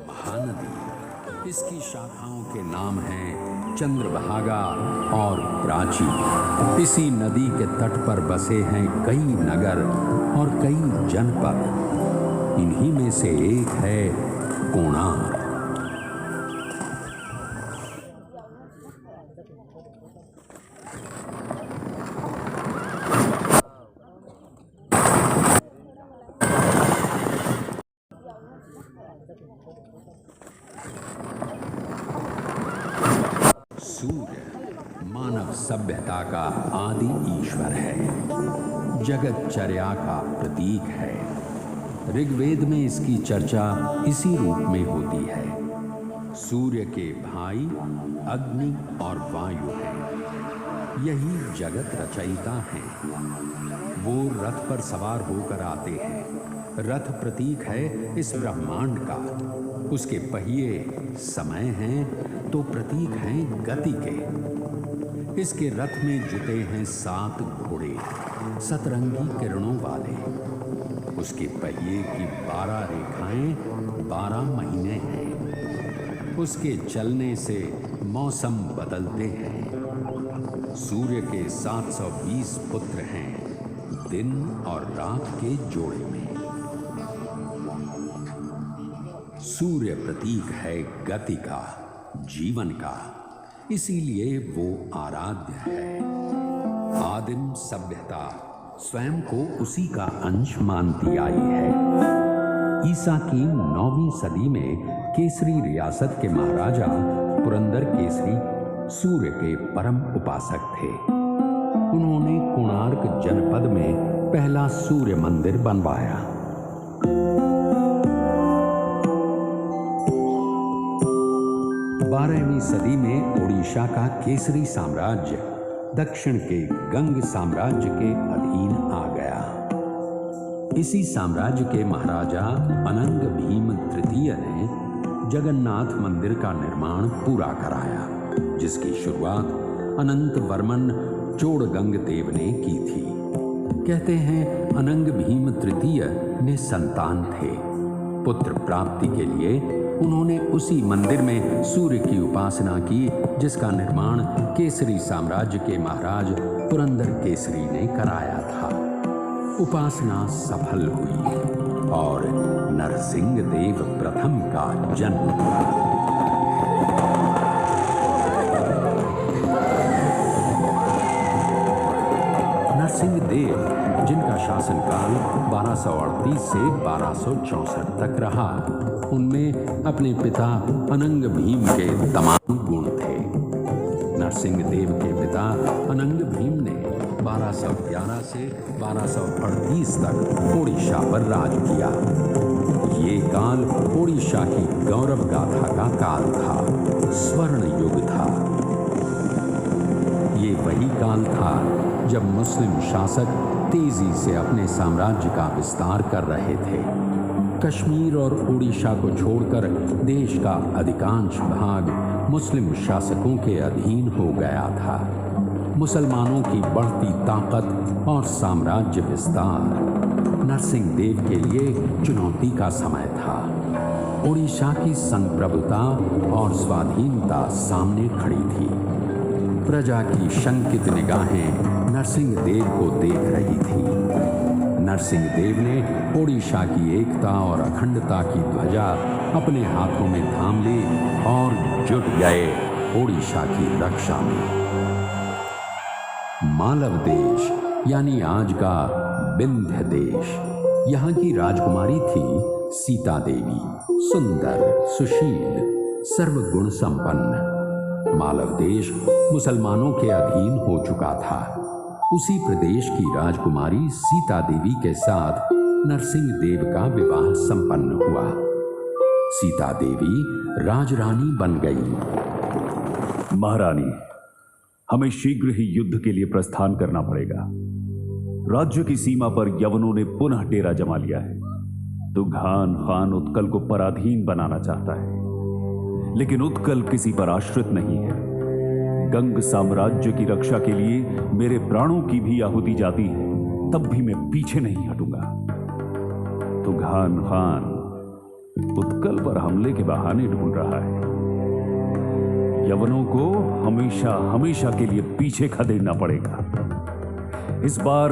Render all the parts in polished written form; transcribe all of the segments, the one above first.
महानदी, इसकी शाखाओं के नाम हैं चंद्रभागा और प्राची। इसी नदी के तट पर बसे हैं कई नगर और कई जनपद। इन्हीं में से एक है कोणार्क। सूर्य मानव सभ्यता का आदि ईश्वर है, जगतचर्या का प्रतीक है। ऋग्वेद में इसकी चर्चा इसी रूप में होती है। सूर्य के भाई अग्नि और वायु हैं। यही जगत रचयिता हैं। वो रथ पर सवार होकर आते हैं। रथ प्रतीक है इस ब्रह्मांड का। उसके पहिए समय हैं तो प्रतीक हैं गति के। इसके रथ में जुटे हैं 7 घोड़े, सतरंगी किरणों वाले। उसके पहिए की 12 रेखाएं 12 महीने हैं। उसके चलने से मौसम बदलते हैं। सूर्य के 720 पुत्र हैं, दिन और रात के जोड़े में। सूर्य प्रतीक है गति का, जीवन का, इसीलिए वो आराध्य है। आदिम सभ्यता स्वयं को उसी का अंश मानती आई है। ईसा की 9वीं सदी में केसरी रियासत के महाराजा पुरंदर केसरी सूर्य के परम उपासक थे। उन्होंने कोणार्क जनपद में पहला सूर्य मंदिर बनवाया। 12वीं सदी में ओडिशा का केसरी साम्राज्य दक्षिण के गंग साम्राज्य के अधीन आ गया। इसी साम्राज्य के महाराजा अनंग भीम तृतीय ने जगन्नाथ मंदिर का निर्माण पूरा कराया, जिसकी शुरुआत अनंत वर्मन चोड़गंग देव ने की थी। कहते हैं अनंग भीम तृतीय ने संतान थे। पुत्र प्राप्ति के लिए उन्होंने उसी मंदिर में सूर्य की उपासना की, जिसका निर्माण केसरी साम्राज्य के महाराज पुरंदर केसरी ने कराया था। उपासना सफल हुई और नरसिंह देव प्रथम का जन्म हुआ। नरसिंह देव, जिनका शासनकाल 1238 से 1264 तक रहा, उनमें अपने पिता अनंग भीम के तमाम गुण थे। नरसिंह देव के पिता अनंग भीम ने 1211 से 1238 तक ओडिशा पर राज किया। ये काल ओडिशा की गौरव गाथा का काल था, स्वर्ण युग था। ये वही काल था जब मुस्लिम शासक तेजी से अपने साम्राज्य का विस्तार कर रहे थे। कश्मीर और ओडिशा को छोड़कर देश का अधिकांश भाग मुस्लिम शासकों के अधीन हो गया था। मुसलमानों की बढ़ती ताकत और साम्राज्य विस्तार नरसिंह देव के लिए चुनौती का समय था। ओडिशा की संप्रभुता और स्वाधीनता सामने खड़ी थी। प्रजा की शंकित निगाहें नरसिंह देव को देख रही थी। नरसिंह देव ने ओडिशा की एकता और अखंडता की ध्वजा अपने हाथों में थाम ली और जुट गए ओडिशा की रक्षा में। मालव देश यानी आज का विंध्य देश, यहाँ की राजकुमारी थी सीता देवी, सुंदर, सुशील, सर्वगुण संपन्न। मालव देश मुसलमानों के अधीन हो चुका था। उसी प्रदेश की राजकुमारी सीता देवी के साथ नरसिंह देव का विवाह संपन्न हुआ। सीता देवी राजरानी बन गई। महारानी, हमें शीघ्र ही युद्ध के लिए प्रस्थान करना पड़ेगा। राज्य की सीमा पर यवनों ने पुनः डेरा जमा लिया है। दुघान खान उत्कल को पराधीन बनाना चाहता है, लेकिन उत्कल किसी पर आश्रित नहीं है। गंग साम्राज्य की रक्षा के लिए मेरे प्राणों की भी आहुति जाती है, तब भी मैं पीछे नहीं हटूंगा। तुघान खान उत्कल पर हमले के बहाने ढूंढ रहा है। यवनों को हमेशा हमेशा के लिए पीछे खदेड़ना पड़ेगा। इस बार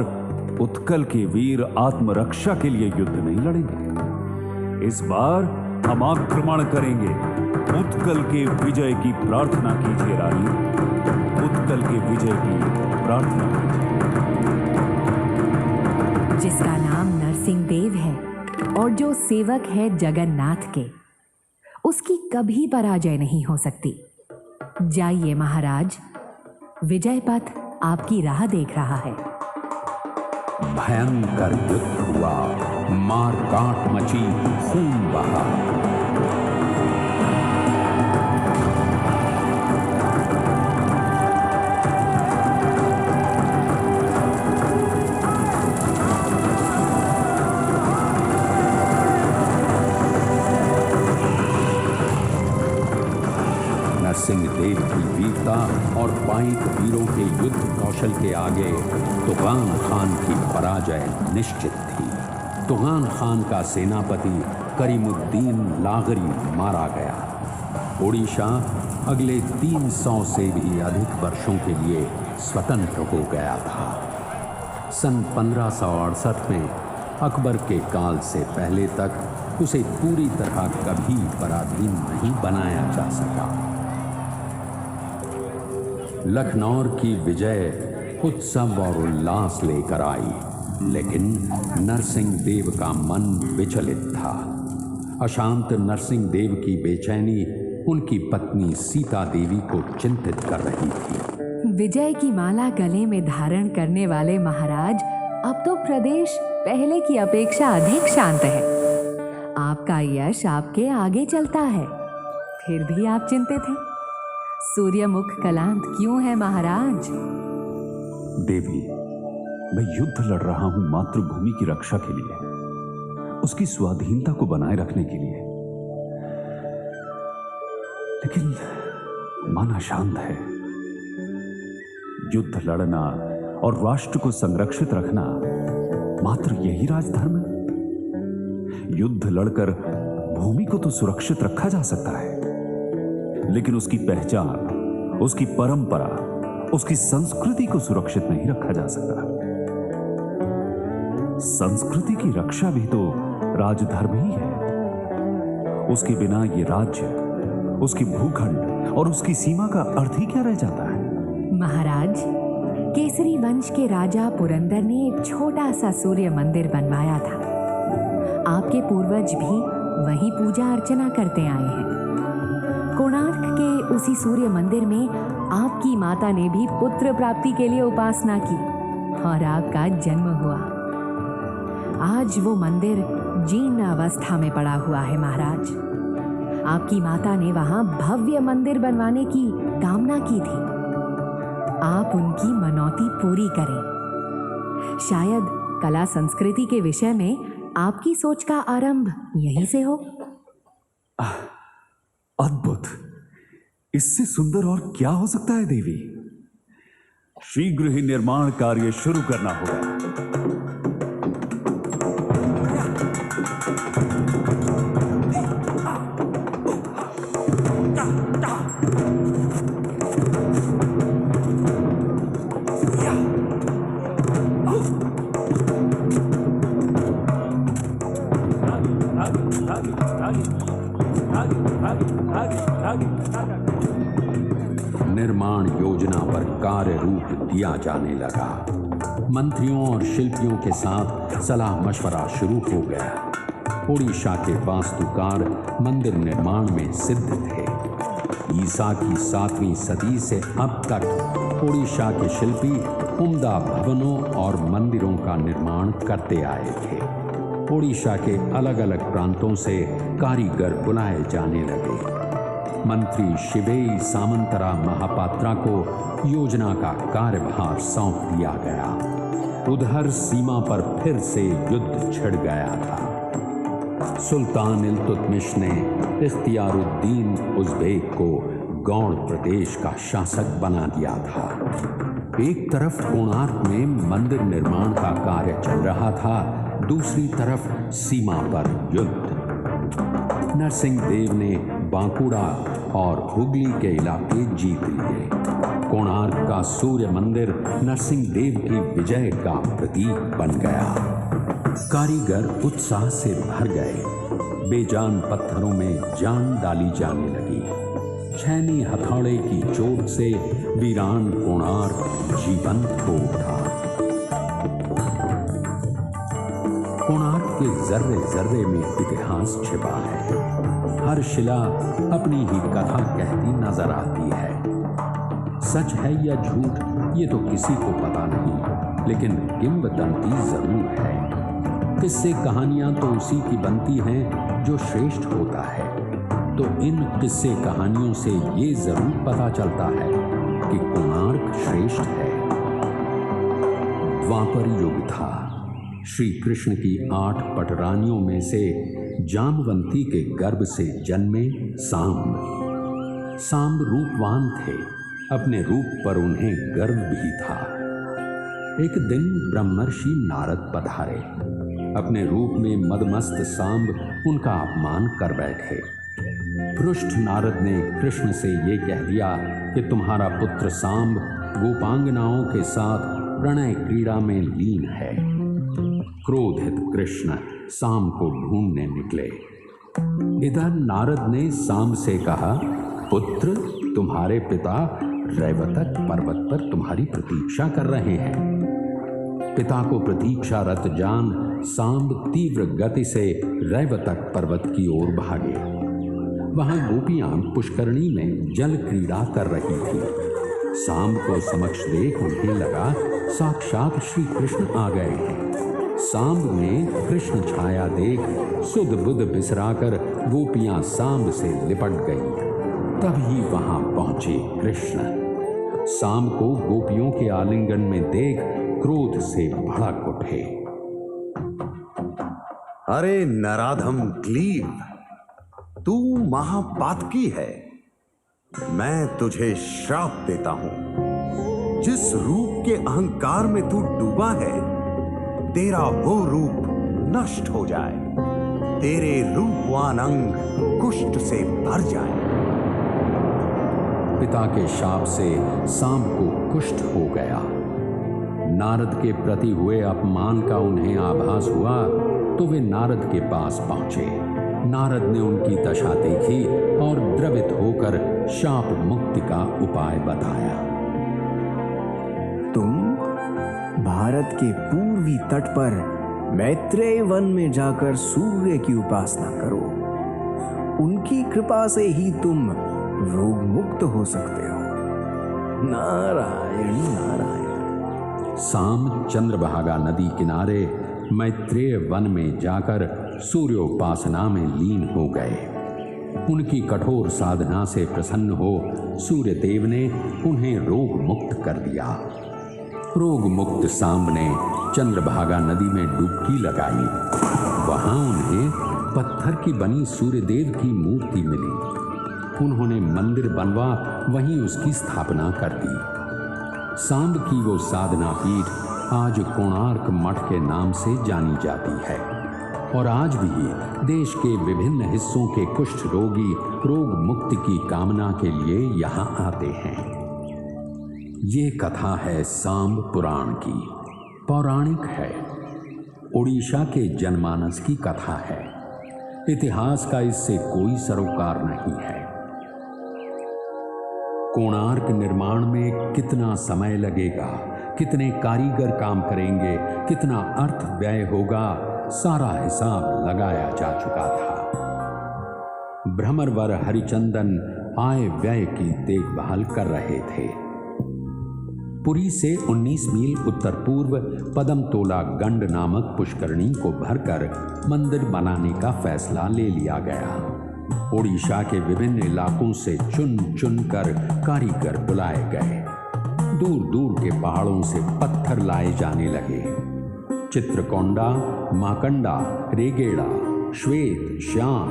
उत्कल के वीर आत्मरक्षा के लिए युद्ध नहीं लड़ेंगे। इस बार हम आक्रमण करेंगे। उत्कल के विजय की प्रार्थना कीजिए रानी, उत्कल के विजय की प्रार्थना कीजिए। जिसका नाम नरसिंह देव है और जो सेवक है जगन्नाथ के, उसकी कभी पराजय नहीं हो सकती। जाइए महाराज, विजय पथ आपकी राह देख रहा है। भयंकर युद्ध हुआ, मार काट मची, खून बहा। नरसिंह देव की वीरता और पाइक वीरों के युद्ध कौशल के आगे तुगान खान की पराजय निश्चित थी। तुगान खान का सेनापति करीमुद्दीन लागरी मारा गया। ओडिशा अगले 300 से भी अधिक वर्षों के लिए स्वतंत्र हो गया था। सन 1568 में अकबर के काल से पहले तक उसे पूरी तरह कभी पराधीन नहीं बनाया जा सका। लखनऊ की विजय उत्सव और उल्लास लेकर आई, लेकिन नरसिंह देव का मन विचलित था। अशांत नरसिंह देव की बेचैनी उनकी पत्नी सीता देवी को चिंतित कर रही थी। विजय की माला गले में धारण करने वाले महाराज, अब तो प्रदेश पहले की अपेक्षा अधिक शांत है। आपका यश आपके आगे चलता है, फिर भी आप चिंतित हैं। सूर्यमुख कलांत क्यों है महाराज? देवी, मैं युद्ध लड़ रहा हूं मातृभूमि की रक्षा के लिए, उसकी स्वाधीनता को बनाए रखने के लिए, लेकिन मन अशांत है। युद्ध लड़ना और राष्ट्र को संरक्षित रखना मात्र यही राजधर्म है। युद्ध लड़कर भूमि को तो सुरक्षित रखा जा सकता है, लेकिन उसकी पहचान, उसकी परंपरा, उसकी संस्कृति को सुरक्षित नहीं रखा जा सकता। संस्कृति की रक्षा भी तो राजधर्म ही है। उसके बिना ये राज्य, उसकी भूखंड और उसकी सीमा का अर्थ ही क्या रह जाता है? महाराज, केसरी वंश के राजा पुरंदर ने एक छोटा सा सूर्य मंदिर बनवाया था। आपके पूर्वज भी वहीं पूजा अर्चना करते आए हैं। कोणार्क के उसी सूर्य मंदिर में आपकी माता ने भी पुत्र प्राप्ति के लिए उपासना की और आपका जन्म हुआ। आज वो मंदिर जीर्ण अवस्था में पड़ा हुआ है महाराज। आपकी माता ने वहां भव्य मंदिर बनवाने की कामना की थी। आप उनकी मनौती पूरी करें। शायद कला संस्कृति के विषय में आपकी सोच का आरंभ यहीं से हो। अद्भुत! इससे सुंदर और क्या हो सकता है देवी? शीघ्र ही निर्माण कार्य शुरू करना होगा। निर्माण योजना पर कार्य रूप दिया जाने लगा। मंत्रियों और शिल्पियों के साथ सलाह मशवरा शुरू हो गया। ओडिशा के वास्तुकार मंदिर निर्माण में सिद्ध थे। ईसा की 7वीं सदी से अब तक ओडिशा के शिल्पी उम्दा भवनों और मंदिरों का निर्माण करते आए थे। ओडिशा के अलग अलग प्रांतों से कारीगर बुलाए जाने लगे। मंत्री शिवेई सामंतरा महापात्रा को योजना का कार्यभार सौंप दिया गया। उधर सीमा पर फिर से युद्ध छिड़ गया था। सुल्तान इल्तुतमिश ने इख्तियारुद्दीन उज़्बेक को गौड़ प्रदेश का शासक बना दिया था। एक तरफ कोणार्क में मंदिर निर्माण का कार्य चल रहा था, दूसरी तरफ सीमा पर युद्ध। नरसिंह देव ने बांकुड़ा और हुगली के इलाके जीत लिए। कोणार्क का सूर्य मंदिर नरसिंह देव की विजय का प्रतीक बन गया। कारीगर उत्साह से भर गए। बेजान पत्थरों में जान डाली जाने लगी। छैनी हथौड़े की चोट से वीरान कोणार्क जीवंत हो उठा। कोणार्क के जर्रे जर्रे में इतिहास छिपा है। हर शिला अपनी ही कथा कहती नजर आती है। सच है या झूठ ये तो किसी को पता नहीं, लेकिन किंवदंती जरूर है। किस्से कहानियां तो उसी की बनती हैं जो श्रेष्ठ होता है। तो इन किस्से कहानियों से ये जरूर पता चलता है कि कोणार्क श्रेष्ठ है। द्वापर युग था। श्री कृष्ण की 8 पटरानियों में से जामवंती के गर्भ से जन्मे सांब। सांब रूपवान थे। अपने रूप पर उन्हें गर्व भी था। एक दिन ब्रह्मर्षि नारद पधारे। अपने रूप में मदमस्त सांब उनका अपमान कर बैठे। पृष्ठ नारद ने कृष्ण से ये कह दिया कि तुम्हारा पुत्र सांब गोपांगनाओं के साथ प्रणय क्रीड़ा में लीन है। क्रोधित कृष्ण सांब को ढूंढने निकले। इधर नारद ने सांब से कहा, पुत्र, तुम्हारे पिता रैवतक पर्वत पर तुम्हारी प्रतीक्षा कर रहे हैं। पिता को प्रतीक्षारत जान सांब तीव्र गति से रैवतक पर्वत की ओर भागे। वहां गोपियां पुष्करणी में जल क्रीड़ा कर रही थी। सांब को समक्ष देख उन्हें लगा साक्षात श्री कृष्ण आ गए हैं। सांब में कृष्ण छाया देख सुध बुध बिसराकर गोपियां सांब से लिपट गईं। तभी वहां पहुंचे कृष्ण। सांब को गोपियों के आलिंगन में देख क्रोध से भड़क उठे। अरे नराधम क्लीव, तू महापातकी है। मैं तुझे श्राप देता हूं। जिस रूप के अहंकार में तू डूबा है, तेरा वो रूप नष्ट हो जाए। तेरे रूपवान अंग कुष्ठ से भर जाए। पिता के शाप से सांब को कुष्ठ हो गया। नारद के प्रति हुए अपमान का उन्हें आभास हुआ तो वे नारद के पास पहुंचे। नारद ने उनकी दशा देखी और द्रवित होकर शाप मुक्ति का उपाय बताया। तुम भारत के पूर्वी तट पर मैत्रेय वन में जाकर सूर्य की उपासना करो। उनकी कृपा से ही तुम रोग मुक्त हो सकते हो। नारायण नारायण। सांब चंद्रभागा नदी किनारे मैत्रेय वन में जाकर सूर्योपासना में लीन हो गए। उनकी कठोर साधना से प्रसन्न हो सूर्यदेव ने उन्हें रोग मुक्त कर दिया। रोग मुक्त सांब ने चंद्रभागा नदी में डुबकी लगाई। वहां उन्हें पत्थर की बनी सूर्यदेव की मूर्ति मिली। उन्होंने मंदिर बनवा वहीं उसकी स्थापना कर दी। सांब की वो साधना पीठ आज कोणार्क मठ के नाम से जानी जाती है और आज भी देश के विभिन्न हिस्सों के कुष्ठ रोगी रोग मुक्ति की कामना के लिए यहाँ आते हैं। ये कथा है सांब पुराण की, पौराणिक है। उड़ीसा के जनमानस की कथा है। इतिहास का इससे कोई सरोकार नहीं है। कोणार्क निर्माण में कितना समय लगेगा, कितने कारीगर काम करेंगे, कितना अर्थ व्यय होगा, सारा हिसाब लगाया जा चुका था। भ्रमरवर हरिचंदन आय व्यय की देखभाल कर रहे थे। पुरी से 19 मील उत्तर पूर्व पदमतोला गंड नामक पुष्करणी को भरकर मंदिर बनाने का फैसला ले लिया गया। ओडिशा के विभिन्न इलाकों से चुन चुन कर कारीगर बुलाए गए। दूर दूर के पहाड़ों से पत्थर लाए जाने लगे। चित्रकोंडा, माकंडा, रेगेड़ा, श्वेत, श्याम,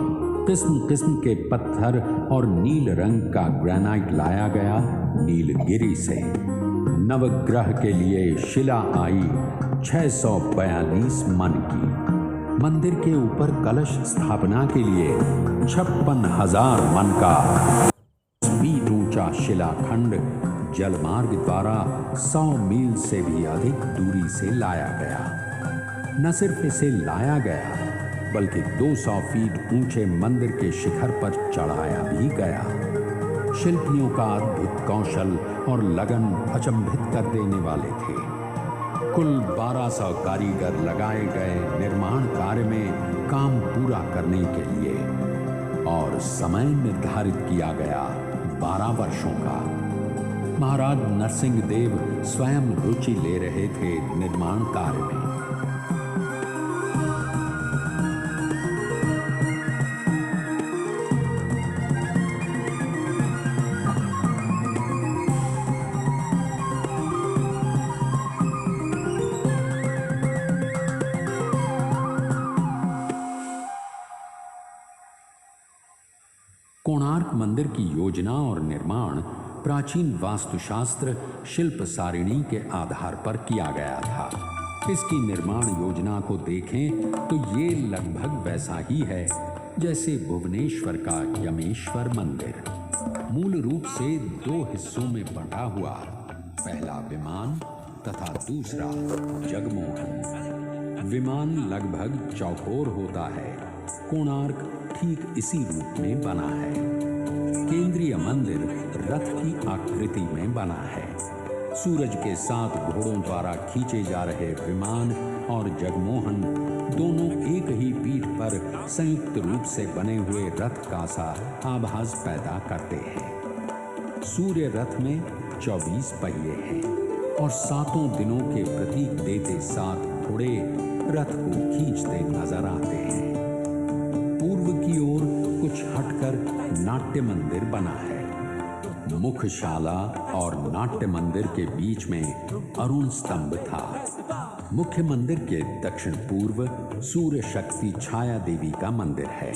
किस्म किस्म के पत्थर और नील रंग का ग्रेनाइट लाया गया नीलगिरी से। नवग्रह के लिए शिला आई 642 मन की। मंदिर के ऊपर कलश स्थापना के लिए 56,000 मन का फीट ऊंचा शिलाखंड जलमार्ग द्वारा 100 मील से भी अधिक दूरी से लाया गया। न सिर्फ इसे लाया गया बल्कि 200 फीट ऊंचे मंदिर के शिखर पर चढ़ाया भी गया। शिल्पियों का अद्भुत कौशल और लगन अचंभित कर देने वाले थे। कुल 1200 कारीगर लगाए गए निर्माण कार्य में काम पूरा करने के लिए और समय निर्धारित किया गया 12 वर्षों का। महाराज नरसिंह देव स्वयं रुचि ले रहे थे निर्माण कार्य में। कोणार्क मंदिर की योजना और निर्माण प्राचीन वास्तुशास्त्र शिल्प सारिणी के आधार पर किया गया था। इसकी निर्माण योजना को देखें तो ये लगभग वैसा ही है जैसे भुवनेश्वर का यमेश्वर मंदिर। मूल रूप से 2 हिस्सों में बंटा हुआ, पहला विमान तथा दूसरा जगमोहन। विमान लगभग चौकोर होता है, कोणार्क ठीक इसी रूप में बना है। केंद्रीय मंदिर रथ की आकृति में बना है। सूरज के 7 घोड़ों द्वारा खींचे जा रहे विमान और जगमोहन दोनों एक ही पीठ पर संयुक्त रूप से बने हुए रथ का सा आभास पैदा करते हैं। सूर्य रथ में 24 पहिए हैं और 7 दिनों के प्रतीक देते 7 घोड़े रथ को खींचते नजर आते हैं। पूर्व की ओर कुछ हटकर नाट्य मंदिर बना है। मुख्यशाला और नाट्य मंदिर के बीच में अरुण स्तंभ था। मुख्य मंदिर के दक्षिण पूर्व सूर्य शक्ति छाया देवी का मंदिर है।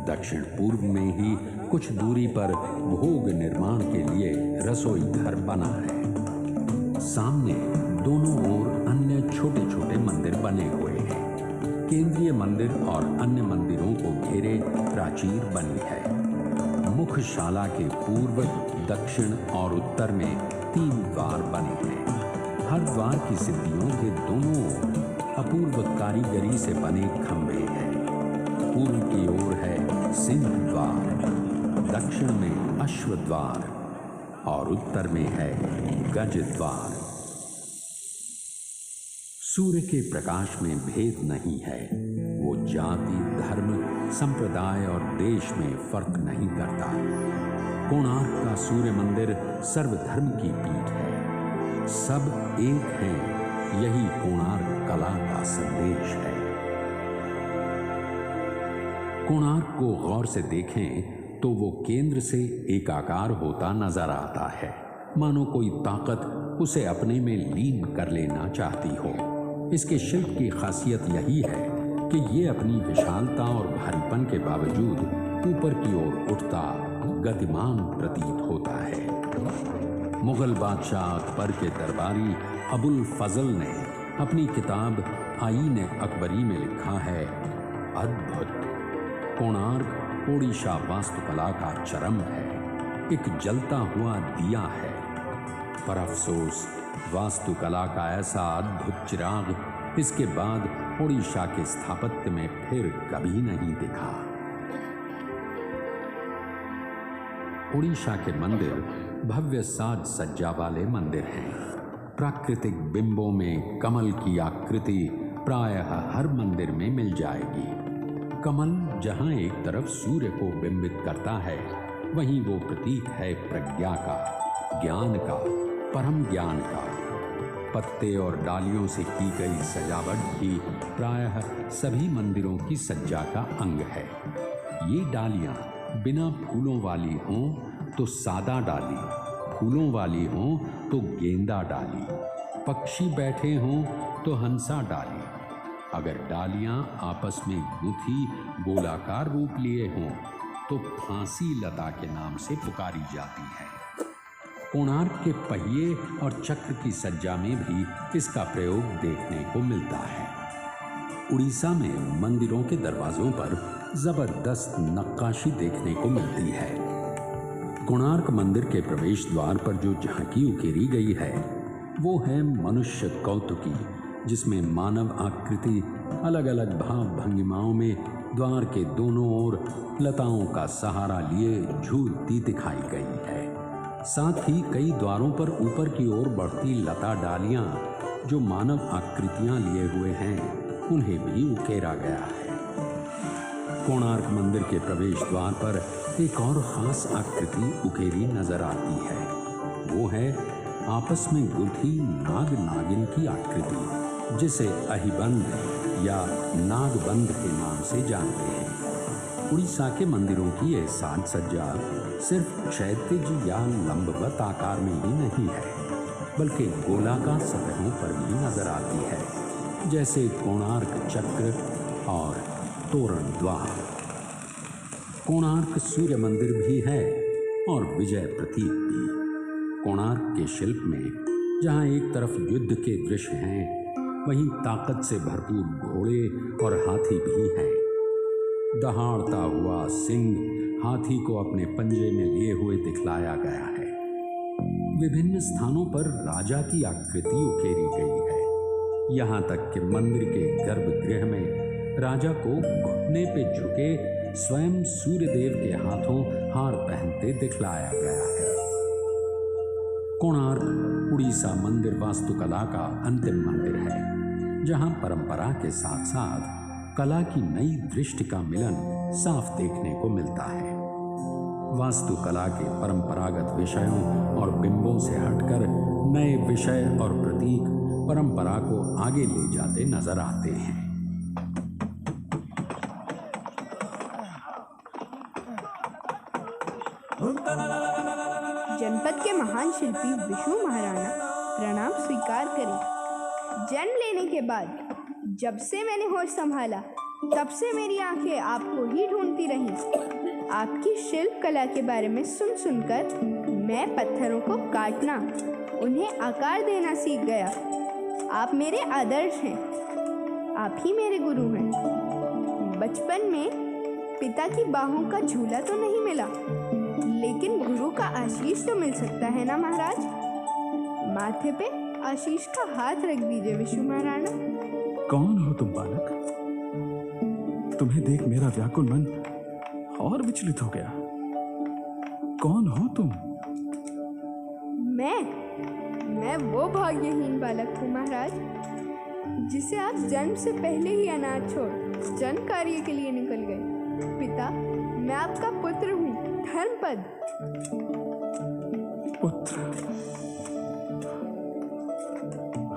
दक्षिण पूर्व में ही कुछ दूरी पर भोग निर्माण के लिए रसोई घर बना है। सामने दोनों ओर अन्य छोटे छोटे मंदिर बने हुए हैं। केंद्रीय मंदिर और अन्य मंदिरों को घेरे प्राचीर बनी है। मुख्यशाला के पूर्व, दक्षिण और उत्तर में 3 द्वार बने हैं। हर द्वार की सिद्धियों के दोनों ओर अपूर्व कारीगरी से बने खंभे हैं। पूर्व की ओर है सिंह द्वार, दक्षिण में अश्व द्वार और उत्तर में है गज द्वार। सूर्य के प्रकाश में भेद नहीं है। वो जाति, धर्म, संप्रदाय और देश में फर्क नहीं करता। कोणार्क का सूर्य मंदिर सर्वधर्म की पीठ है। सब एक हैं, यही कोणार्क कला का संदेश है। कोणार्क को गौर से देखें तो वो केंद्र से एकाकार होता नजर आता है, मानो कोई ताकत उसे अपने में लीन कर लेना चाहती हो। इसके शिल्प की खासियत यही है कि ये अपनी विशालता और भारीपन के बावजूद ऊपर की ओर उठता गतिमान प्रतीत होता है। मुगल बादशाह अकबर के दरबारी अबुल फजल ने अपनी किताब आईन अकबरी में लिखा है, अद्भुत कोणार्क ओडिशा वास्तुकला का चरम है, एक जलता हुआ दिया है। पर अफसोस वास्तुकला का ऐसा अद्भुत चिराग इसके बाद ओडिशा के स्थापत्य में फिर कभी नहीं दिखा। ओडिशा के मंदिर भव्य साज सज्जा वाले मंदिर हैं। प्राकृतिक बिंबों में कमल की आकृति प्रायः हर मंदिर में मिल जाएगी। कमल जहां एक तरफ सूर्य को बिंबित करता है, वहीं वो प्रतीक है प्रज्ञा का, ज्ञान का, परम ज्ञान का। पत्ते और डालियों से की गई सजावट भी प्रायः सभी मंदिरों की सज्जा का अंग है। ये डालियां बिना फूलों वाली हों तो सादा डाली, फूलों वाली हों तो गेंदा डाली, पक्षी बैठे हों तो हंसा डाली। अगर डालियां आपस में गुथी गोलाकार रूप लिए हों तो फांसी लता के नाम से पुकारी जाती है। कोणार्क के पहिए और चक्र की सज्जा में भी इसका प्रयोग देखने को मिलता है। उड़ीसा में मंदिरों के दरवाजों पर जबरदस्त नक्काशी देखने को मिलती है। कोणार्क मंदिर के प्रवेश द्वार पर जो झांकी उकेरी गई है वो है मनुष्य कौतुकी, जिसमें मानव आकृति अलग अलग भाव भंगिमाओं में द्वार के दोनों ओर लताओं का सहारा लिए झूलती दिखाई गई है। साथ ही कई द्वारों पर ऊपर की ओर बढ़ती लता डालियां जो मानव आकृतियां लिए हुए हैं उन्हें भी उकेरा गया है। कोणार्क मंदिर के प्रवेश द्वार पर एक और खास आकृति उकेरी नजर आती है। वो है आपस में गुथी नाग नागिन की आकृति, जिसे अहिबंध या नागबंध के नाम से जानते हैं। उड़ीसा के मंदिरों की यह साज सज्जा सिर्फ क्षैतिज या लंबवत आकार में ही नहीं है, बल्कि गोलाकार सतहों पर भी नजर आती है, जैसे कोणार्क चक्र और तोरण द्वार। कोणार्क सूर्य मंदिर भी है और विजय प्रतीक भी। कोणार्क के शिल्प में जहाँ एक तरफ युद्ध के दृश्य हैं, वहीं ताकत से भरपूर घोड़े और हाथी भी हैं। दहाड़ता हुआ सिंह हाथी को अपने पंजे में लिए हुए दिखलाया गया है। विभिन्न स्थानों पर राजा की आकृति उकेरी गई है। यहाँ तक कि मंदिर के गर्भगृह में राजा को घुटने पे झुके स्वयं सूर्यदेव के हाथों हार पहनते दिखलाया गया है। कोणार्क उड़ीसा मंदिर वास्तुकला का अंतिम मंदिर है, जहाँ परंपरा के साथ साथ कला की नई दृष्टि का मिलन साफ देखने को मिलता है। वास्तुकला के परंपरागत विषयों और बिंबों से हटकर नए विषय और प्रतीक परंपरा को आगे ले जाते नजर आते हैं। जनपद के महान शिल्पी विष्णु महाराणा, प्रणाम स्वीकार करें। जन्म लेने के बाद जब से मैंने होश संभाला तब से मेरी आंखें आपको ही ढूंढती रहीं। आपकी शिल्प कला के बारे में सुन सुनकर मैं पत्थरों को काटना, उन्हें आकार देना सीख गया। आप मेरे आदर्श हैं, आप ही मेरे गुरु हैं। बचपन में पिता की बाहों का झूला तो नहीं मिला, लेकिन गुरु का आशीष तो मिल सकता है ना महाराज। माथे पे आशीष का हाथ रख दीजिए विष्णु महाराणा। कौन हो तुम बालक? तुम्हें देख मेरा व्याकुल मन और विचलित हो गया। कौन हो तुम? मैं वो भाग्यहीन बालक हूँ महाराज, जिसे आप जन्म से पहले ही अनाथ छोड़ जन कार्य के लिए निकल गए। पिता, मैं आपका पुत्र हूँ, धर्मपद। पुत्र?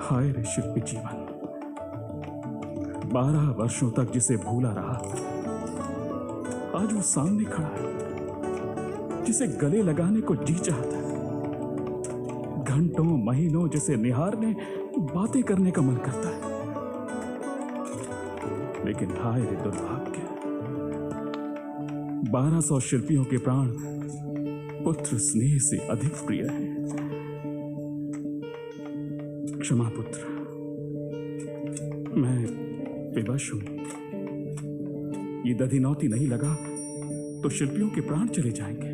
हाय रे शिल्पी जीवन, 12 वर्षों तक जिसे भूला रहा, आज वो सामने खड़ा है, जिसे गले लगाने को जी चाहता है। घंटों महीनों जिसे निहारने, बातें करने का मन करता है। लेकिन हाय रे दुर्भाग्य, 1200 शिल्पियों के प्राण पुत्र स्नेह से अधिक प्रिय है। क्षमा पुत्र, मैं विवश हूं। ये दधिनौती नहीं लगा तो शिल्पियों के प्राण चले जाएंगे।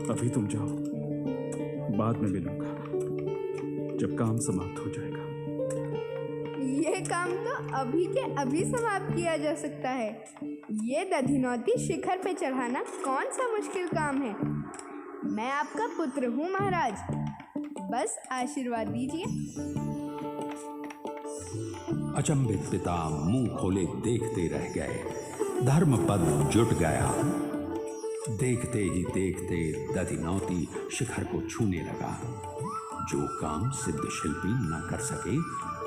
अभी तुम जाओ, बाद में मिलूंगा जब काम समाप्त हो जाएगा। ये काम तो अभी के अभी समाप्त किया जा सकता है। ये दधिनौती शिखर पे चढ़ाना कौन सा मुश्किल काम है। मैं आपका पुत्र हूँ महाराज, बस आशीर्वाद दीजिए। अचंभित पिता मुंह खोले देखते रह गए। धर्मपद जुट गया। देखते ही देखते दधिनौती शिखर को छूने लगा। जो काम सिद्ध शिल्पी न कर सके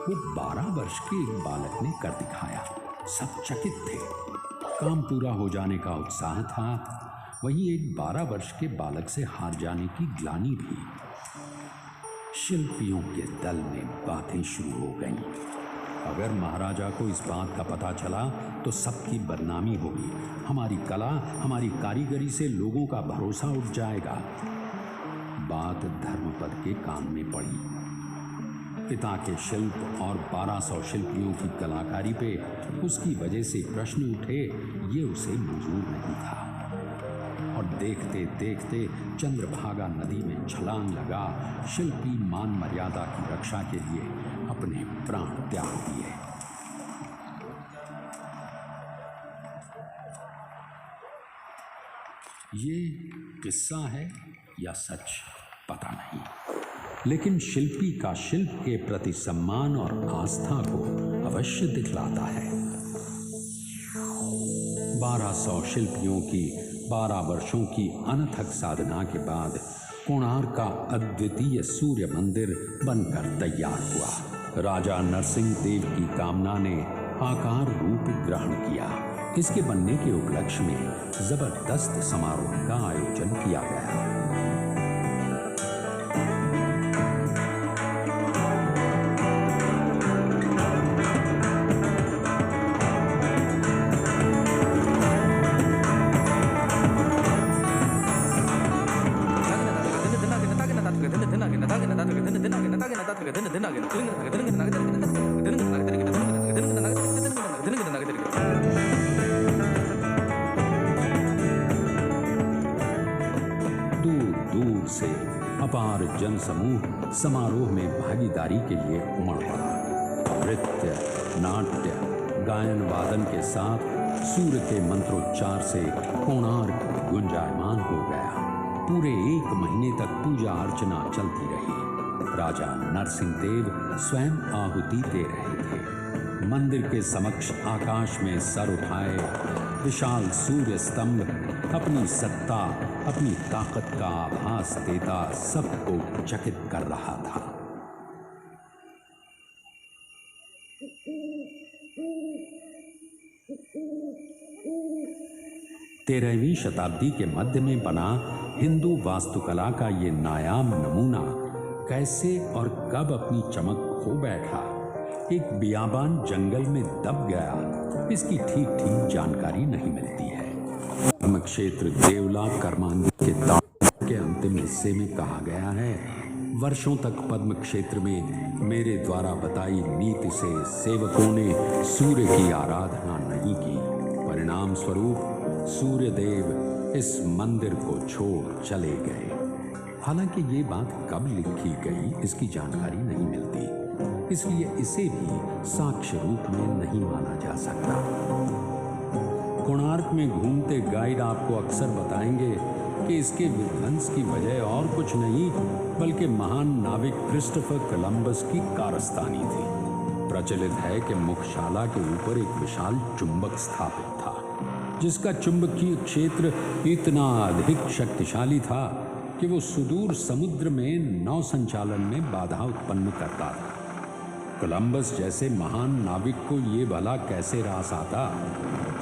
वो 12 वर्ष के एक बालक ने कर दिखाया। सब चकित थे। काम पूरा हो जाने का उत्साह था, वहीं एक 12 वर्ष के बालक से हार जाने की ग्लानि भी। शिल्पियों के दल में बातें शुरू हो गईं। अगर महाराजा को इस बात का पता चला तो सबकी बदनामी होगी। हमारी कला, हमारी कारीगरी से लोगों का भरोसा उठ जाएगा। बात धर्मपद के कान में पड़ी। पिता के शिल्प और 1200 शिल्पियों की कलाकारी पे उसकी वजह से प्रश्न उठे, ये उसे मंजूर नहीं था। और देखते देखते चंद्रभागा नदी में छलांग लगा। शिल्पी मान मर्यादा की रक्षा के लिए अपने प्राण त्याग दिए। ये किस्सा है या सच पता नहीं, लेकिन शिल्पी का शिल्प के प्रति सम्मान और आस्था को अवश्य दिखलाता है। 1200 शिल्पियों की 12 वर्षों की अनथक साधना के बाद कोणार्क का अद्वितीय सूर्य मंदिर बनकर तैयार हुआ। राजा नरसिंह देव की कामना ने आकार रूप ग्रहण किया। इसके बनने के उपलक्ष्य में जबरदस्त समारोह का आयोजन किया गया। दूर से अपार जनसमूह समारोह में भागीदारी के लिए उमड़ पड़ा। नृत्य, नाट्य, गायन वादन के साथ सूर्य के मंत्रोच्चार से कोणार्क गुंजायमान हो गया। पूरे 1 महीने तक पूजा अर्चना चलती रही। राजा नरसिंह देव स्वयं आहुति दे रहे थे। मंदिर के समक्ष आकाश में सर उठाए विशाल सूर्य स्तंभ अपनी सत्ता, अपनी ताकत का आभास देता सबको चकित कर रहा था। तेरहवीं शताब्दी के मध्य में बना हिंदू वास्तुकला का ये नायाब नमूना कैसे और कब अपनी चमक खो बैठा, एक बियाबान जंगल में दब गया, इसकी ठीक ठीक जानकारी नहीं मिलती है। धर्म क्षेत्र देवला कर्मांगी के दान के अंतिम हिस्से में कहा गया है, वर्षों तक पद्म क्षेत्र में मेरे द्वारा बताई नीति से सेवकों ने सूर्य की आराधना नहीं की। परिणाम स्वरूप सूर्यदेव इस मंदिर को छोड़ चले गए। हालांकि ये बात कब लिखी गई इसकी जानकारी नहीं मिलती, इसलिए इसे भी साक्ष्य रूप में नहीं माना जा सकता। कोणार्क में घूमते गाइड आपको अक्सर बताएंगे कि इसके विध्वंस की वजह और कुछ नहीं बल्कि महान नाविक क्रिस्टोफर कोलंबस की कारस्तानी थी। प्रचलित है कि मुख्यशाला के ऊपर एक विशाल चुंबक स्थापित था, जिसका चुंबकीय क्षेत्र इतना अधिक शक्तिशाली था कि वो सुदूर समुद्र में नौ संचालन में बाधा उत्पन्न करता था। कोलंबस जैसे महान नाविक को ये भला कैसे रास आता,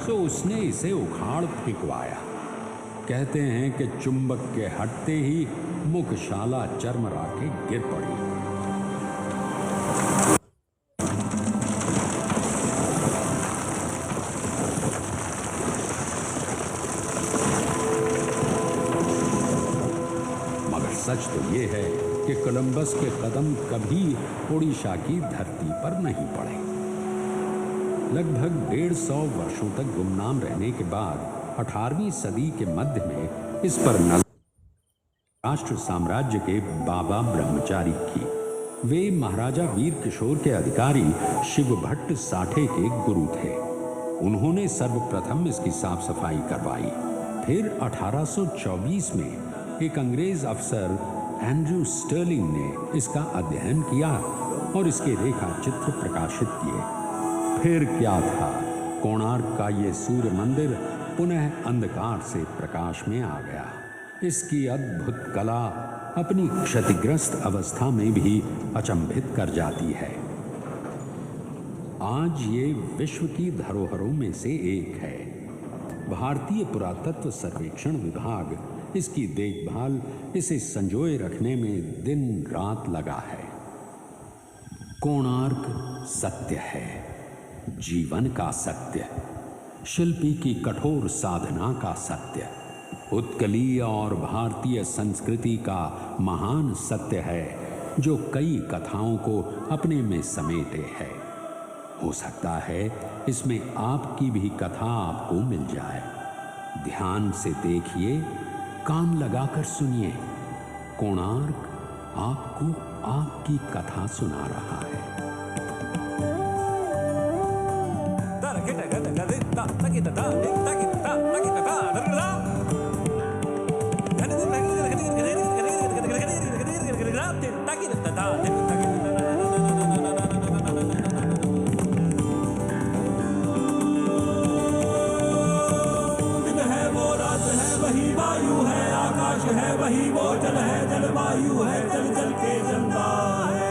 सो उसने इसे उखाड़ फेंकवाया। कहते हैं कि चुंबक के हटते ही मुख्यशाला चरमरा के गिर पड़ी। मगर सच तो ये है कि कोलंबस के कदम कभी ओडिशा की धरती पर नहीं पड़े। लगभग 150 वर्षों तक गुमनाम रहने के बाद 18वीं सदी के मध्य में इस पर राष्ट्र साम्राज्य के बाबा ब्रह्मचारी की। वे महाराजा वीर किशोर के अधिकारी शिव भट्ट साठे के गुरु थे। उन्होंने सर्वप्रथम इसकी साफ सफाई करवाई। फिर 1824 में एक अंग्रेज अफसर एंड्रयू स्टर्लिंग ने इसका अध्ययन किया और इसके रेखा चित्र प्रकाशित किए। फिर क्या था, कोणार्क का ये सूर्य मंदिर पुनः अंधकार से प्रकाश में आ गया। इसकी अद्भुत कला अपनी क्षतिग्रस्त अवस्था में भी अचंभित कर जाती है। आज ये विश्व की धरोहरों में से एक है। भारतीय पुरातत्व सर्वेक्षण विभाग इसकी देखभाल, इसे संजोए रखने में दिन रात लगा है। कोणार्क सत्य है, जीवन का सत्य, शिल्पी की कठोर साधना का सत्य, उत्कलीय और भारतीय संस्कृति का महान सत्य है जो कई कथाओं को अपने में समेटे है। हो सकता है इसमें आपकी भी कथा आपको मिल जाए। ध्यान से देखिए, कान लगाकर सुनिए। कोणार्क आपको आपकी कथा सुना रहा है। वही वो जल है, जलवायु है, जल जल के जलता है।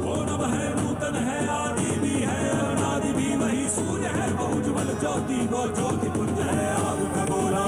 वो नव है, नूतन है, आदि भी है, अनादि भी वही सूर्य है, वो उज्ज्वल ज्योति, वो ज्योति पुंज है, आग का गोला।